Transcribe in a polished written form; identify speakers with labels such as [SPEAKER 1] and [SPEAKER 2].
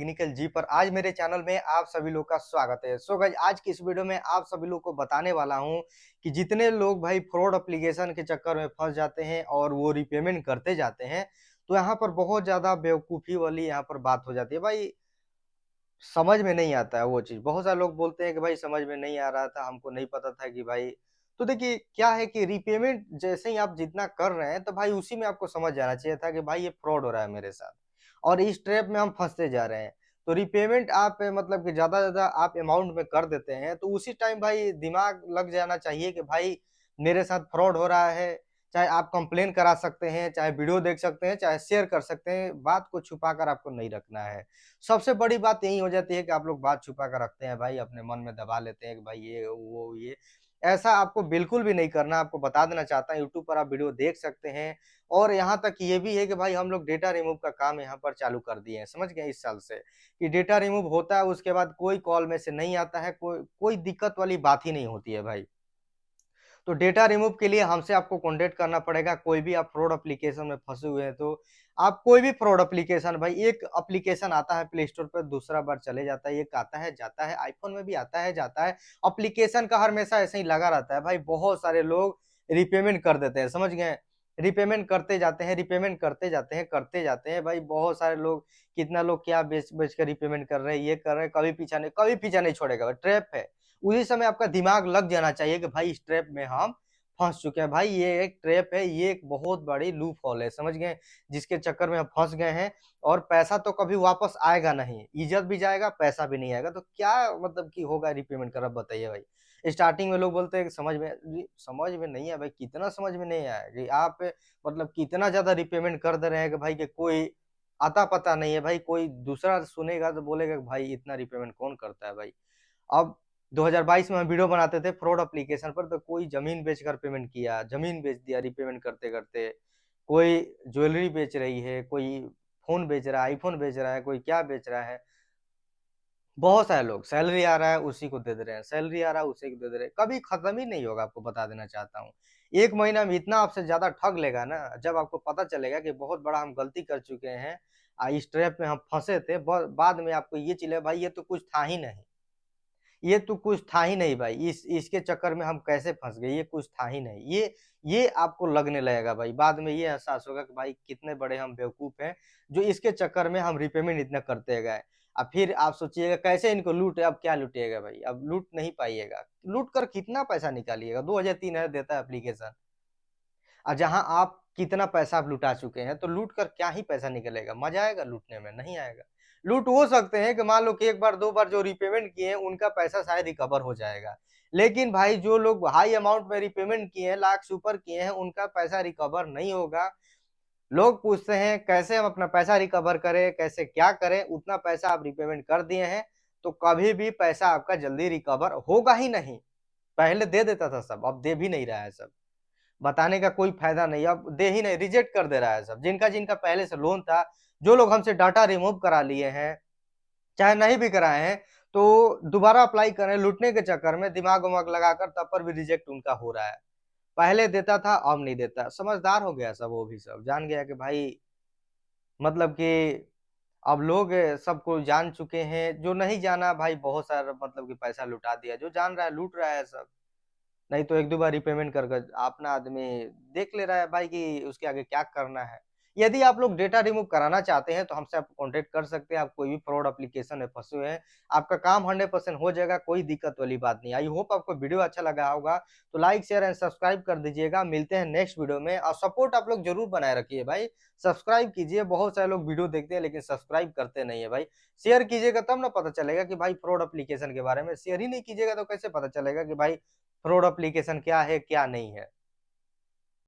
[SPEAKER 1] Technical जी पर आज मेरे चैनल में आप सभी लोग का स्वागत है। सो गाइस आज की इस वीडियो में आप सभी लोग को बताने वाला हूं कि जितने लोग भाई फ्रॉड एप्लीकेशन के चक्कर में फंस जाते हैं और वो रीपेमेंट करते जाते हैं, तो यहाँ पर बहुत ज़्यादा बेवकूफ़ी वाली यहाँ पर बात हो जाती है। भाई समझ में नहीं आता है वो चीज़। बहुत सारे लोग बोलते हैं कि भाई समझ में नहीं आ रहा था, हमको नहीं पता था कि भाई तो देखिए क्या है कि रीपेमेंट जैसे ही आप जितना कर रहे हैं, तो भाई उसी में आपको समझ जाना चाहिए था कि भाई ये फ्रॉड हो रहा है मेरे साथ और इस ट्रैप में हम फँसते जा रहे हैं। तो रीपेमेंट आप मतलब कि ज़्यादा से ज़्यादा आप अमाउंट में कर देते हैं, तो उसी टाइम भाई दिमाग लग जाना चाहिए कि भाई मेरे साथ फ्रॉड हो रहा है। चाहे आप कंप्लेन करा सकते हैं, चाहे वीडियो देख सकते हैं, चाहे शेयर कर सकते हैं, बात को छुपा कर आपको नहीं रखना है। सबसे बड़ी बात यही हो जाती है कि आप लोग बात छुपा कर रखते हैं भाई, अपने मन में दबा लेते हैं कि भाई ये, वो, ये। ऐसा आपको बिल्कुल भी नहीं करना, आपको बता देना चाहता हूँ यूट्यूब पर आप वीडियो देख सकते हैं और यहाँ तक ये भी है कि भाई हम लोग डेटा रिमूव का काम यहाँ पर चालू कर दिए हैं, समझ गए इस साल से, कि डेटा रिमूव होता है उसके बाद कोई कॉल में से नहीं आता है, कोई कोई दिक्कत वाली बात ही नहीं होती है भाई। तो डेटा रिमूव के लिए हमसे आपको कॉन्टैक्ट करना पड़ेगा। कोई भी आप फ्रॉड एप्लीकेशन में फँसे हुए हैं तो आप कोई भी फ्रॉड एप्लीकेशन भाई एक एप्लीकेशन आता है प्ले स्टोर पे दूसरा बार चले जाता है, एक आता है जाता है, आईफ़ोन में भी आता है जाता है। एप्लीकेशन का हमेशा ऐसे ही लगा रहता है भाई, बहुत सारे लोग रीपेमेंट कर देते हैं, समझ गए? रीपेमेंट करते जाते हैं, रीपेमेंट करते जाते हैं, करते जाते हैं। भाई बहुत सारे लोग कितना लोग क्या बेच-बेच के रीपेमेंट कर रहे हैं, ये कर रहे हैं, कभी पीछा नहीं छोड़ेगा, भाई ट्रैप है। उसी समय आपका दिमाग लग जाना चाहिए कि भाई इस ट्रैप में हम फँस चुके हैं। भाई ये एक ट्रैप है, ये एक बहुत बड़ी लूप होल है, समझ गए? जिसके चक्कर में हम फँस गए हैं और पैसा तो कभी वापस आएगा नहीं। इज़्ज़त भी जाएगा, पैसा भी नहीं आएगा, तो क्या मतलब कि होगा रीपेमेंट कर अब बताइए भाई? स्टार्टिंग में लोग बोलते हैं कि समझ में नहीं है भाई, कितना समझ में नहीं आया कि आप मतलब कितना ज़्यादा रीपेमेंट कर दे रहे हैं कि भाई कि कोई अता-पता नहीं है भाई, कोई दूसरा सुनेगा तो बोलेगा कि भाई इतना रीपेमेंट कौन करता है भाई? अब 2022 में हम वीडियो बनाते थे फ्रॉड एप्लीकेशन पर, तो कोई ज़मीन बेचकर पेमेंट किया, ज़मीन बेच दिया रीपेमेंट करते-करते। कोई ज्वेलरी बेच रही है, कोई फ़ोन बेच रहा है, आईफ़ोन बेच रहा है, कोई क्या बेच रहा है। बहुत सारे लोग सैलरी आ रहा है उसी को दे दे रहे हैं, सैलरी आ रहा है उसी को दे दे रहे हैं। कभी खत्म ही नहीं होगा, आपको बता देना चाहता हूँ। 1 महीना में इतना आपसे ज़्यादा ठग लेगा ना, जब आपको पता चलेगा कि बहुत बड़ा हम गलती कर चुके हैं, इस ट्रैप में हम फँसे थे, ब बाद में आपको ये चलेगा भाई ये तो कुछ था ही नहीं। ये तो कुछ था ही नहीं भाई, इस इसके चक्कर में हम कैसे फँस गए, ये कुछ था ही नहीं। ये आपको लगने लगेगा भाई, बाद में ये एहसास होगा कि भाई कितने बड़े हम बेवकूफ़ हैं, जो इसके चक्कर में हम रीपेमेंट इतना करते गए। अब फिर आप सोचिएगा कैसे इनको लूटे, अब क्या लूटिएगा भाई, अब लूट नहीं पाइएगा। लूट कर कितना पैसा निकालिएगा, 2000 3000 देता है एप्लीकेशन। जहाँ आप कितना पैसा आप लुटा चुके हैं, तो लूट कर क्या ही पैसा निकलेगा? मज़ा आएगा लूटने में? नहीं आएगा। लूट हो सकते हैं कि मान लो कि 1 बार 2 बार जो रीपेमेंट किए हैं, उनका पैसा शायद रिकवर हो जाएगा। लेकिन भाई जो लोग हाई अमाउंट में रीपेमेंट किए हैं, लाख से ऊपर किए हैं, उनका पैसा रिकवर नहीं होगा। लोग पूछते हैं कैसे हम अपना पैसा रिकवर करें, कैसे क्या करें? उतना पैसा आप रीपेमेंट कर दिए हैं, तो कभी भी पैसा आपका जल्दी रिकवर होगा ही नहीं। पहले दे देता था सब, अब दे भी नहीं रहा है सब। बताने का कोई फ़ायदा नहीं, अब दे ही नहीं, रिजेक्ट कर दे रहा है सब। जिनका-जिनका पहले से लोन था, जो लोग हमसे डाटा रिमूव करा लिए हैं, चाहे नहीं भी कराए हैं, तो दोबारा अप्लाई कर रहे हैं लूटने के चक्कर में दिमाग-वमाग लगाकर, तब पर भी रिजेक्ट उनका हो रहा है। पहले देता था, अब नहीं देता। समझदार हो गया सब, वो भी सब, जान गया कि भाई मतलब कि अब लोग सबको जान चुके हैं, जो नहीं जाना भाई बहुत सारा मतलब कि पैसा लुटा दिया, जो जान रहा है लूट रहा है सब। नहीं तो 1-2 बार रीपेमेंट कर कर अपना आदमी देख ले रहा है भाई कि उसके आगे क्या करना है। यदि आप लोग डेटा रिमूव कराना चाहते हैं तो हमसे आप कॉन्टैक्ट कर सकते हैं। आप कोई भी फ्रॉड एप्लीकेशन में फँसे हुए हैं, आपका काम 100% हो जाएगा, कोई दिक्कत वाली बात नहीं। आई होप आपको वीडियो अच्छा लगा होगा, तो लाइक, शेयर एंड सब्सक्राइब कर दीजिएगा। मिलते हैं नेक्स्ट वीडियो में और सपोर्ट आप लोग ज़रूर बनाए रखिए भाई। सब्सक्राइब कीजिए, बहुत सारे लोग वीडियो देखते हैं लेकिन सब्सक्राइब करते नहीं है भाई। शेयर कीजिएगा तब ना पता चलेगा कि भाई फ्रॉड एप्लीकेशन के बारे में, शेयर ही नहीं कीजिएगा तो कैसे पता चलेगा कि भाई फ्रॉड एप्लीकेशन क्या है, क्या नहीं है?